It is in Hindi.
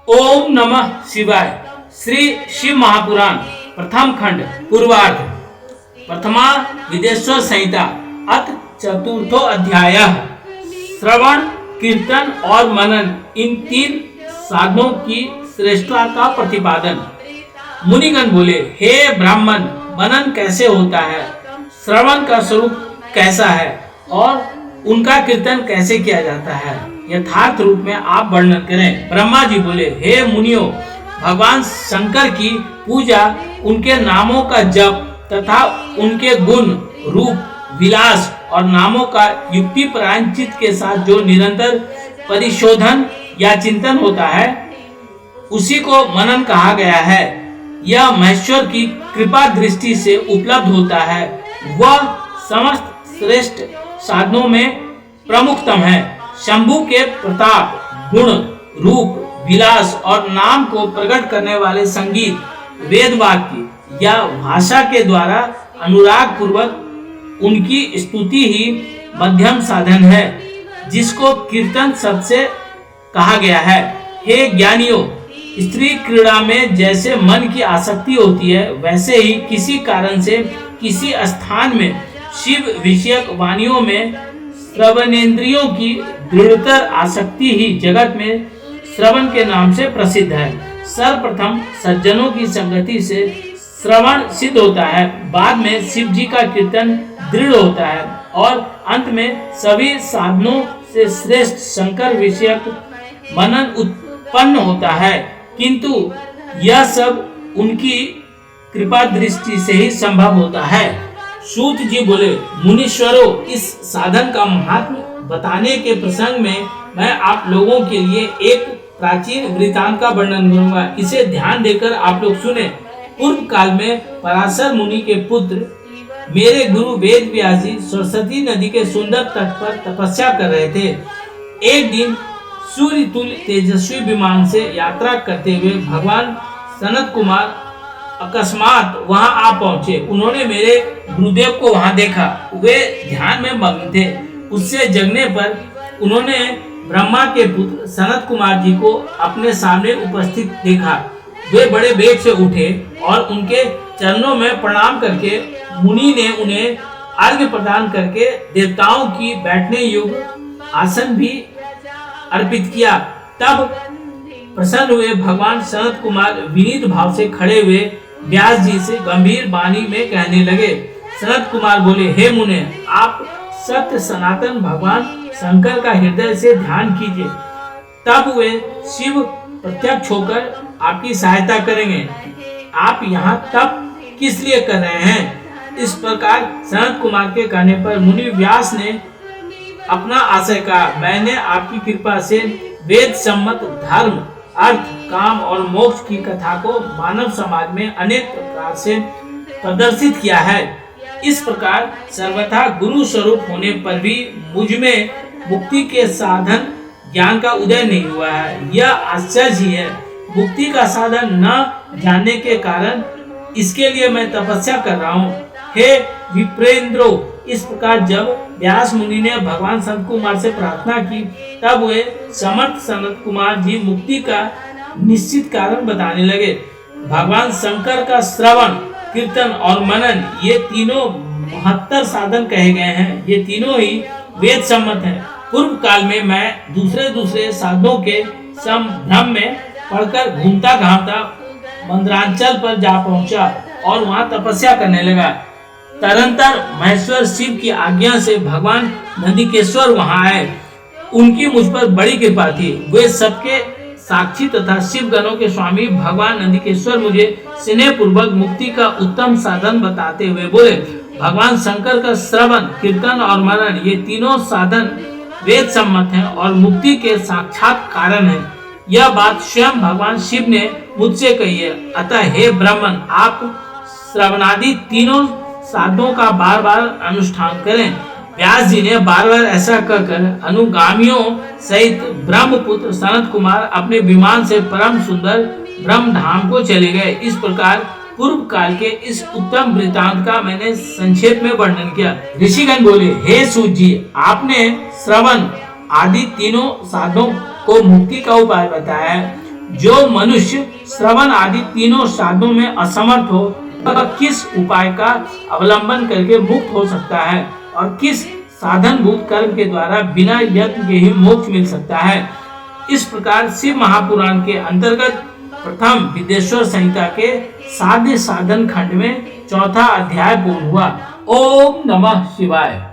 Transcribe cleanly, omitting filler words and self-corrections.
ओम नमः शिवाय। श्री शिव महापुराण प्रथम खंड पूर्वार्ध प्रथमा विदेश्वर संहिता अथ चतुर्थो अध्याय। श्रवण कीर्तन और मनन इन तीन साधनों की श्रेष्ठता का प्रतिपादन। मुनिगण बोले, हे ब्राह्मण, मनन कैसे होता है, श्रवण का स्वरूप कैसा है और उनका कीर्तन कैसे किया जाता है, यथार्थ रूप में आप वर्णन करें। ब्रह्मा जी बोले, हे मुनियों, भगवान शंकर की पूजा, उनके नामों का जप तथा उनके गुण, रूप, विलास और नामों का युक्ति परायण चित्त के साथ जो निरंतर परिशोधन या चिंतन होता है, उसी को मनन कहा गया है। यह महेश्वर की कृपा दृष्टि से उपलब्ध होता है। वह समस्त श्रेष्ठ साधनों में प्रमुखतम है। शंभु के प्रताप, गुण, रूप, विलास और नाम को प्रकट करने वाले संगीत, वेद वाक्य या भाषा के द्वारा अनुराग पूर्वक उनकी स्तुति ही मध्यम साधन है, जिसको कीर्तन सबसे कहा गया है। हे ज्ञानियों, स्त्री क्रीड़ा में जैसे मन की आसक्ति होती है, वैसे ही किसी कारण से किसी स्थान में शिव विषयक वाणियों में श्रवणेन्द्रियों की दृढ़तर आसक्ति ही जगत में श्रवण के नाम से प्रसिद्ध है। सर्वप्रथम सज्जनों की संगति से श्रवण सिद्ध होता है, बाद में शिव जी का कीर्तन दृढ़ होता है और अंत में सभी साधनों से श्रेष्ठ शंकर विषयक मनन उत्पन्न होता है। किंतु यह सब उनकी कृपा दृष्टि से ही संभव होता है। सूत जी बोले, मुनीश्वरों, इस साधन का महात्म्य बताने के प्रसंग में मैं आप लोगों के लिए एक प्राचीन वृतांत का वर्णन करूंगा। इसे ध्यान देकर आप लोग सुने। पूर्व काल में पराशर मुनि के पुत्र मेरे गुरु वेद व्यास जी सरस्वती नदी के सुंदर तट पर तपस्या कर रहे थे। एक दिन सूर्य तुल्य तेजस्वी विमान से यात्रा करते हुए भगवान सनत कुमार अकस्मात वहां आ पहुंचे। उन्होंने मेरे गुरुदेव को वहां देखा। वे ध्यान में मग्न थे। उससे जगने पर उन्होंने ब्रह्मा के पुत्र सनत कुमार जी को अपने सामने उपस्थित देखा। वे बड़े वेग से उठे और उनके चरणों में प्रणाम करके मुनि ने उन्हें अर्घ्य प्रदान करके देवताओं की बैठने योग्य आसन भी अर्पित किया। तब प्रसन्न हुए भगवान सनत कुमार विनीत भाव से खड़े हुए व्यास जी से गंभीर वाणी में कहने लगे। सनत कुमार बोले, हे मुने, आप सत्य सनातन भगवान शंकर का हृदय से ध्यान कीजिए, तब वे शिव प्रत्यक्ष होकर आपकी सहायता करेंगे। आप यहाँ तप किस लिए कर रहे हैं? इस प्रकार सनत कुमार के कहने पर मुनि व्यास ने अपना आशय कहा। मैंने आपकी कृपा से वेद सम्मत धर्म, अर्थ, काम और मोक्ष की कथा को मानव समाज में अनेक प्रकार से प्रदर्शित किया है। इस प्रकार सर्वथा गुरु स्वरूप होने पर भी मुझ में मुक्ति के साधन ज्ञान का उदय नहीं हुआ है। यह आश्चर्य ही है। मुक्ति का साधन न जानने के कारण इसके लिए मैं तपस्या कर रहा हूँ। हे विप्रेंद्रो, इस प्रकार जब व्यास मुनि ने भगवान सनत कुमार से प्रार्थना की, तब वे समर्थ सनत कुमार जी मुक्ति का निश्चित कारण बताने लगे। भगवान शंकर का श्रवण, कीर्तन और मनन, ये तीनों महत्तर साधन कहे गए हैं। ये तीनों ही वेद सम्मत हैं। पूर्व काल में मैं दूसरे साधनों के संभ्रम में पढ़कर घूमता घामता मंदरांचल पर जा पहुंचा और वहां तपस्या करने लगा। तदंतर महेश्वर शिव की आज्ञा से भगवान नंदिकेश्वर वहां आए। उनकी मुझ पर बड़ी कृपा थी। वे सबके साक्षी तथा शिव गणों के स्वामी भगवान नंदिकेश्वर मुझे स्नेह पूर्वक मुक्ति का उत्तम साधन बताते हुए बोले, भगवान शंकर का श्रवण, कीर्तन और मनन, ये तीनों साधन वेद सम्मत हैं और मुक्ति के साक्षात कारण है। यह बात स्वयं भगवान शिव ने मुझसे कही है। अतः हे ब्राह्मण, आप श्रवणादि तीनों साधनों का बार बार अनुष्ठान करें। व्यास जी ने बार बार ऐसा कहकर अनुगामियों सहित ब्रह्मपुत्र सनत कुमार अपने विमान से परम सुंदर ब्रह्म धाम को चले गए। इस प्रकार पूर्व काल के इस उत्तम वृतांत का मैंने संक्षेप में वर्णन किया। ऋषिगण बोले, हे सूत जी, आपने श्रवण आदि तीनों साधनों को मुक्ति का उपाय बताया है। जो मनुष्य श्रवण आदि तीनों साधनों में असमर्थ हो, वह किस उपाय का अवलंबन करके मुक्त हो सकता है और किस साधनभूत कर्म के द्वारा बिना यत्न के ही मोक्ष मिल सकता है। इस प्रकार शिव महापुराण के अंतर्गत प्रथम विदेश्वर संहिता के साध्य साधन खंड में चौथा अध्याय पूर्ण हुआ। ओम नमः शिवाय।